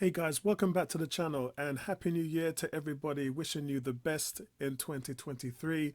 Hey guys, welcome back to the channel and Happy New Year to everybody, wishing you the best in 2023.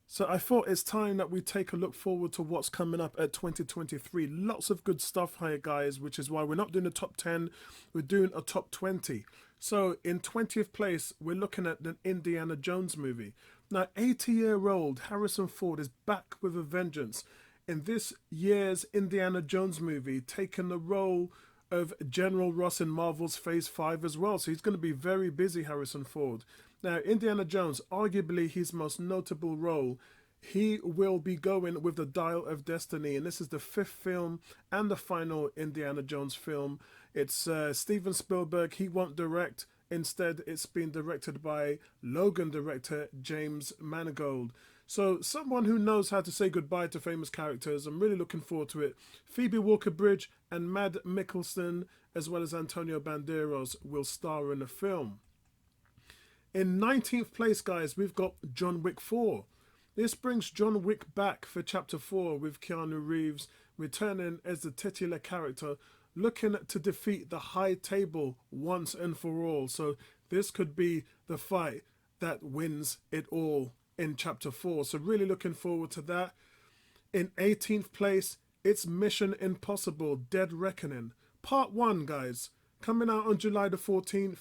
So I thought it's time that we take a look forward to what's coming up at 2023. Lots of good stuff here guys, which is why we're not doing a top 10, we're doing a top 20. So in 20th place, we're looking at the Indiana Jones movie. Now 80-year-old Harrison Ford is back with a vengeance in this year's Indiana Jones movie, taking the role of General Ross in Marvel's Phase 5 as well. So he's going to be very busy, Harrison Ford. Now, Indiana Jones, arguably his most notable role, he will be going with the Dial of Destiny. And this is the 5th film and the final Indiana Jones film. It's Steven Spielberg. He won't direct. Instead, it's been directed by Logan director James Mangold. So someone who knows how to say goodbye to famous characters. I'm really looking forward to it. Phoebe Walker-Bridge and Mad Mikkelsen, as well as Antonio Banderas, will star in the film. In 19th place, guys, we've got John Wick 4. This brings John Wick back for Chapter 4 with Keanu Reeves returning as the titular character, looking to defeat the High Table once and for all. So this could be the fight that wins it all in Chapter 4. So really looking forward to that. In 18th place, it's Mission Impossible Dead Reckoning. Part 1, guys, coming out on July the 14th.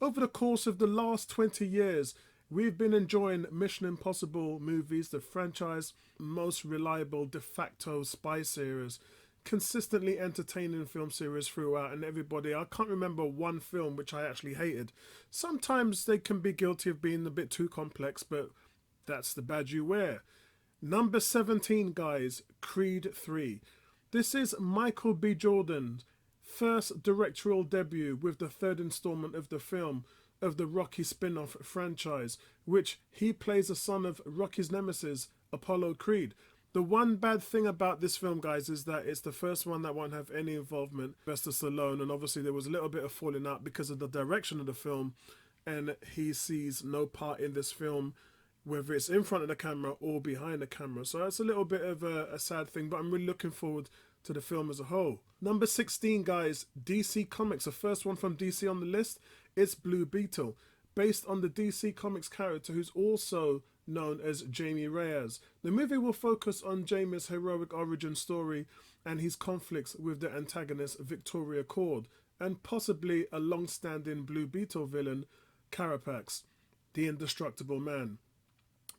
Over the course of the last 20 years, we've been enjoying Mission Impossible movies, the franchise most reliable de facto spy series, consistently entertaining film series throughout, and everybody, I can't remember one film which I actually hated. Sometimes they can be guilty of being a bit too complex, but that's the badge you wear. Number 17, guys, Creed 3. This is Michael B. Jordan's first directorial debut with the 3rd installment of the film of the Rocky spin-off franchise, which he plays the son of Rocky's nemesis, Apollo Creed. The one bad thing about this film, guys, is that it's the first one that won't have any involvement with Sylvester Stallone, and obviously there was a little bit of falling out because of the direction of the film, and he sees no part in this film, whether it's in front of the camera or behind the camera. So that's a little bit of a sad thing, but I'm really looking forward to the film as a whole. Number 16, guys, DC Comics. The first one from DC on the list is Blue Beetle, based on the DC Comics character who's also known as Jamie Reyes. The movie will focus on Jamie's heroic origin story and his conflicts with the antagonist Victoria Cord, and possibly a long-standing Blue Beetle villain, Carapax, the Indestructible Man.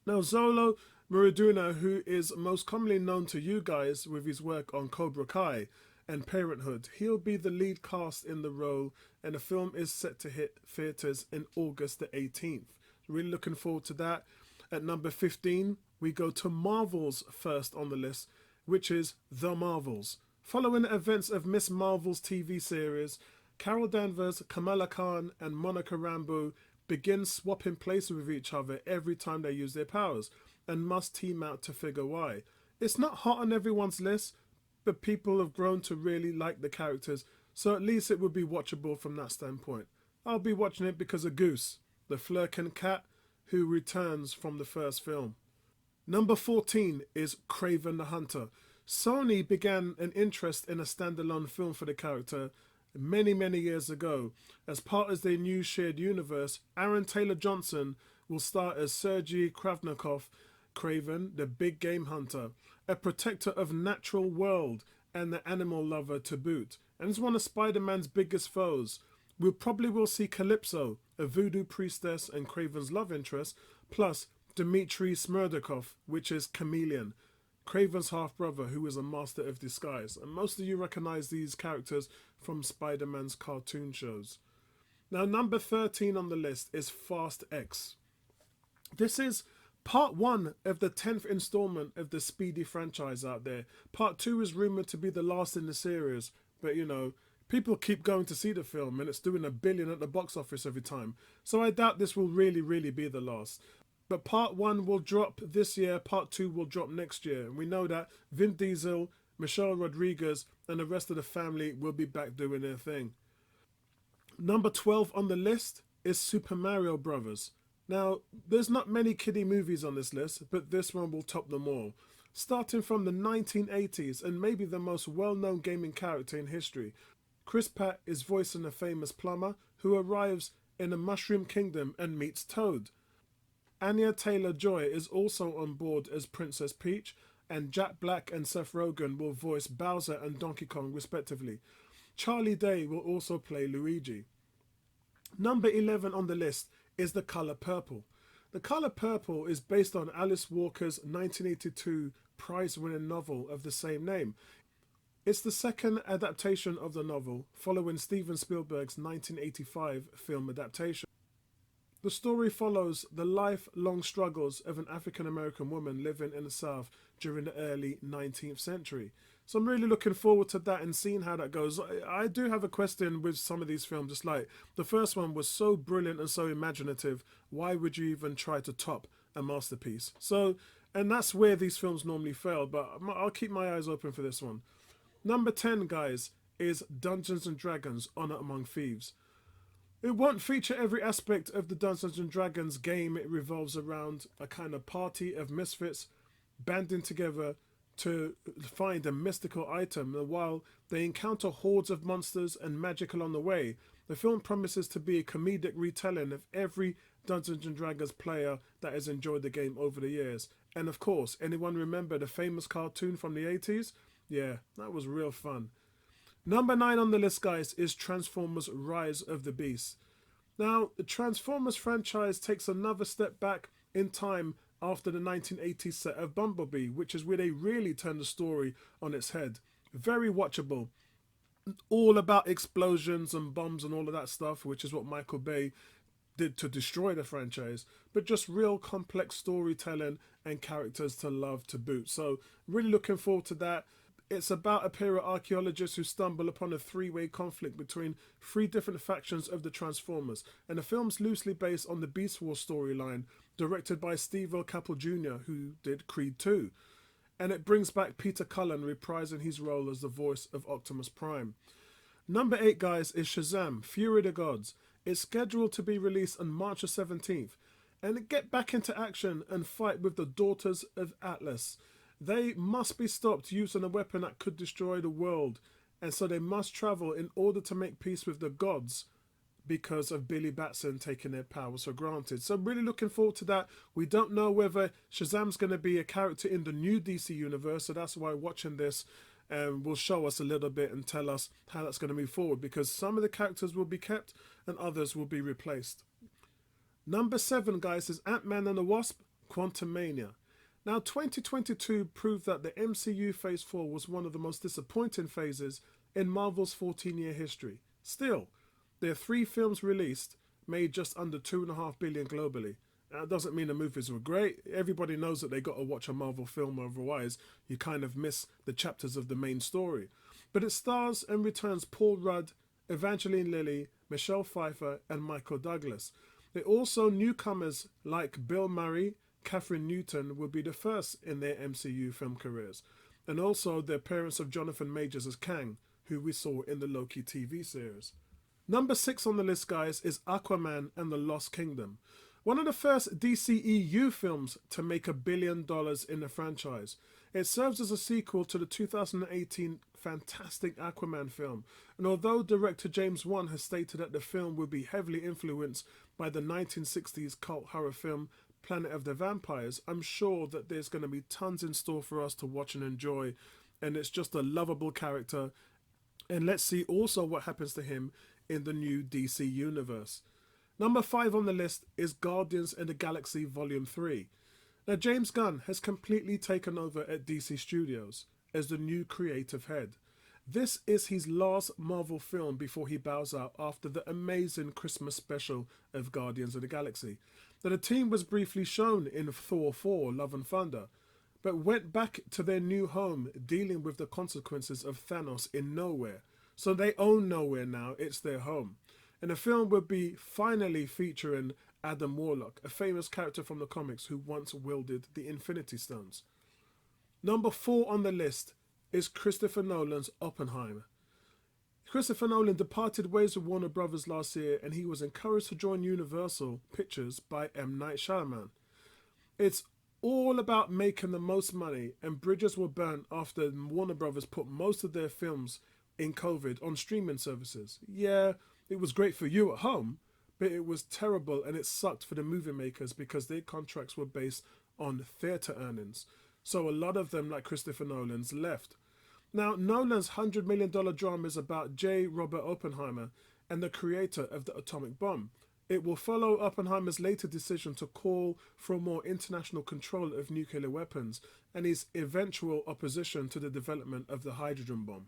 Now, Xolo Maridueña, who is most commonly known to you guys with his work on Cobra Kai and Parenthood, he'll be the lead cast in the role, and the film is set to hit theatres in August the 18th. Really looking forward to that. At number 15, we go to Marvel's first on the list, which is The Marvels. Following the events of Miss Marvel's TV series, Carol Danvers, Kamala Khan, and Monica Rambeau begin swapping places with each other every time they use their powers, and must team out to figure why. It's not hot on everyone's list, but people have grown to really like the characters, so at least it would be watchable from that standpoint. I'll be watching it because of Goose, the Flurkin cat, who returns from the first film. Number 14 is KRAVEN the Hunter. Sony began an interest in a standalone film for the character many years ago. As part of their new shared universe, Aaron Taylor Johnson will star as Sergei Kravnikov, KRAVEN, the big game hunter, a protector of natural world and the animal lover to boot, and is one of Spider-Man's biggest foes. We probably will see Calypso, a voodoo priestess and KRAVEN's love interest, plus Dmitry Smerdakov, which is Chameleon, KRAVEN's half-brother, who is a master of disguise. And most of you recognize these characters from Spider-Man's cartoon shows. Now, number 13 on the list is Fast X. This is part 1 of the 10th installment of the Speedy franchise out there. Part 2 is rumored to be the last in the series, but you know, people keep going to see the film and it's doing $1 billion at the box office every time. So I doubt this will really be the last. But part 1 will drop this year, part 2 will drop next year. And we know that Vin Diesel, Michelle Rodriguez, and the rest of the family will be back doing their thing. Number 12 on the list is Super Mario Brothers. Now, there's not many kiddie movies on this list, but this one will top them all. Starting from the 1980s, and maybe the most well-known gaming character in history, Chris Pratt is voicing a famous plumber who arrives in a mushroom kingdom and meets Toad. Anya Taylor-Joy is also on board as Princess Peach, and Jack Black and Seth Rogen will voice Bowser and Donkey Kong respectively. Charlie Day will also play Luigi. Number 11 on the list is The Colour Purple. The Colour Purple is based on Alice Walker's 1982 prize-winning novel of the same name. It's the second adaptation of the novel, following Steven Spielberg's 1985 film adaptation. The story follows the lifelong struggles of an African-American woman living in the South during the early 19th century. So I'm really looking forward to that and seeing how that goes. I do have a question with some of these films. It's like, the first one was so brilliant and so imaginative. Why would you even try to top a masterpiece? So, and that's where these films normally fail, but I'll keep my eyes open for this one. Number 10, guys, is Dungeons & Dragons: Honor Among Thieves. It won't feature every aspect of the Dungeons & Dragons game. It revolves around a kind of party of misfits banding together to find a mystical item. And while they encounter hordes of monsters and magic along the way, the film promises to be a comedic retelling of every Dungeons & Dragons player that has enjoyed the game over the years. And of course, anyone remember the famous cartoon from the 80s? Yeah, that was real fun. Number 9 on the list, guys, is Transformers: Rise of the Beast. Now, the Transformers franchise takes another step back in time after the 1980s set of Bumblebee, which is where they really turned the story on its head. Very watchable. All about explosions and bombs and all of that stuff, which is what Michael Bay did to destroy the franchise, but just real complex storytelling and characters to love to boot. So really looking forward to that. It's about a pair of archaeologists who stumble upon a three-way conflict between three different factions of the Transformers, and the film's loosely based on the Beast Wars storyline, directed by Steve Caple Jr., who did Creed 2. And it brings back Peter Cullen reprising his role as the voice of Optimus Prime. Number 8, guys, is Shazam! Fury of the Gods. It's scheduled to be released on March the 17th. And get back into action and fight with the Daughters of Atlas. They must be stopped using a weapon that could destroy the world, and so they must travel in order to make peace with the gods because of Billy Batson taking their powers for granted. So I'm really looking forward to that. We don't know whether Shazam's going to be a character in the new DC universe, so that's why watching this will show us a little bit and tell us how that's going to move forward, because some of the characters will be kept and others will be replaced. Number 7, guys, is Ant-Man and the Wasp: Quantumania. Now, 2022 proved that the MCU Phase 4 was one of the most disappointing phases in Marvel's 14-year history. Still, there are 3 films released, made just under $2.5 billion globally. Now, that doesn't mean the movies were great. Everybody knows that they got to watch a Marvel film, otherwise you kind of miss the chapters of the main story. But it stars and returns Paul Rudd, Evangeline Lilly, Michelle Pfeiffer, and Michael Douglas. There are also newcomers like Bill Murray. Catherine Newton will be the first in their MCU film careers, and also the appearance of Jonathan Majors as Kang, who we saw in the Loki TV series. Number 6 on the list, guys, is Aquaman and the Lost Kingdom. One of the first DCEU films to make $1 billion in the franchise. It serves as a sequel to the 2018 fantastic Aquaman film, and although director James Wan has stated that the film will be heavily influenced by the 1960s cult horror film Planet of the Vampires, I'm sure that there's going to be tons in store for us to watch and enjoy, and it's just a lovable character. And let's see also what happens to him in the new DC universe. Number 5 on the list is Guardians of the Galaxy Volume 3. Now, James Gunn has completely taken over at DC Studios as the new creative head. This is his last Marvel film before he bows out after the amazing Christmas special of Guardians of the Galaxy. Now, the team was briefly shown in Thor 4: Love and Thunder, but went back to their new home dealing with the consequences of Thanos in Nowhere. So they own Nowhere now, it's their home. And the film will be finally featuring Adam Warlock, a famous character from the comics who once wielded the Infinity Stones. Number 4 on the list is Christopher Nolan's Oppenheimer. Christopher Nolan departed ways with Warner Brothers last year, and he was encouraged to join Universal Pictures by M. Night Shyamalan. It's all about making the most money, and bridges were burnt after Warner Brothers put most of their films in COVID on streaming services. Yeah, it was great for you at home, but it was terrible and it sucked for the movie makers because their contracts were based on theatre earnings. So a lot of them, like Christopher Nolan's, left. Now, Nolan's $100 million drama is about J. Robert Oppenheimer and the creator of the atomic bomb. It will follow Oppenheimer's later decision to call for more international control of nuclear weapons and his eventual opposition to the development of the hydrogen bomb.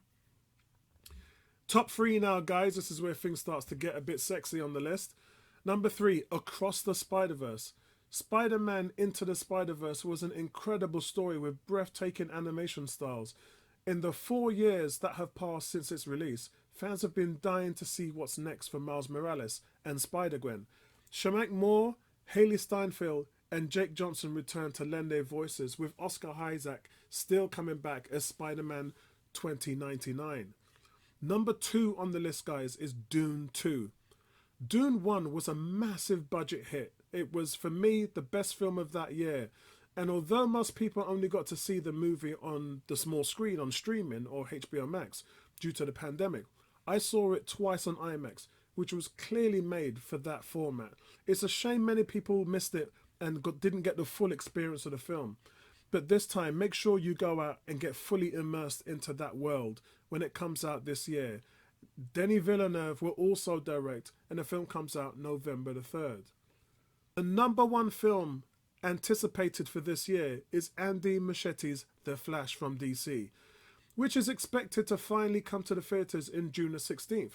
Top 3 now, guys. This is where things starts to get a bit sexy on the list. Number 3, Across the Spider-Verse. Spider-Man Into the Spider-Verse was an incredible story with breathtaking animation styles. In the 4 years that have passed since its release, fans have been dying to see what's next for Miles Morales and Spider-Gwen. Shamak Moore, Haley Steinfeld, and Jake Johnson return to lend their voices, with Oscar Isaac still coming back as Spider-Man 2099. Number 2 on the list, guys, is Dune 2. Dune 1 was a massive budget hit. It was, for me, the best film of that year. And although most people only got to see the movie on the small screen on streaming or HBO Max due to the pandemic, I saw it twice on IMAX, which was clearly made for that format. It's a shame many people missed it and didn't get the full experience of the film. But this time, make sure you go out and get fully immersed into that world when it comes out this year. Denis Villeneuve will also direct, and the film comes out November the 3rd. The number 1 film anticipated for this year is Andy Muschietti's The Flash from DC, which is expected to finally come to the theatres in June the 16th.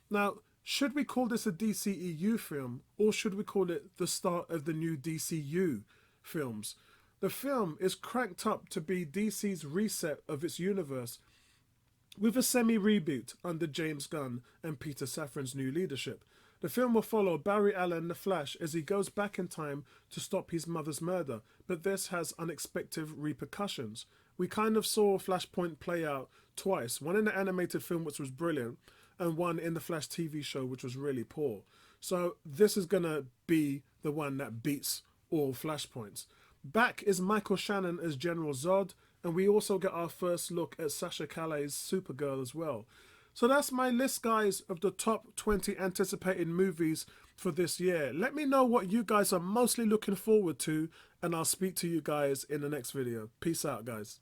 Now, should we call this a DCEU film, or should we call it the start of the new DCU films? The film is cranked up to be DC's reset of its universe, with a semi-reboot under James Gunn and Peter Safran's new leadership. The film will follow Barry Allen, the Flash, as he goes back in time to stop his mother's murder, but this has unexpected repercussions. We kind of saw Flashpoint play out twice, one in the animated film, which was brilliant, and one in the Flash TV show, which was really poor. So this is going to be the one that beats all Flashpoints. Back is Michael Shannon as General Zod, and we also get our first look at Sasha Calle's Supergirl as well. So that's my list, guys, of the top 20 anticipated movies for this year. Let me know what you guys are mostly looking forward to, and I'll speak to you guys in the next video. Peace out, guys.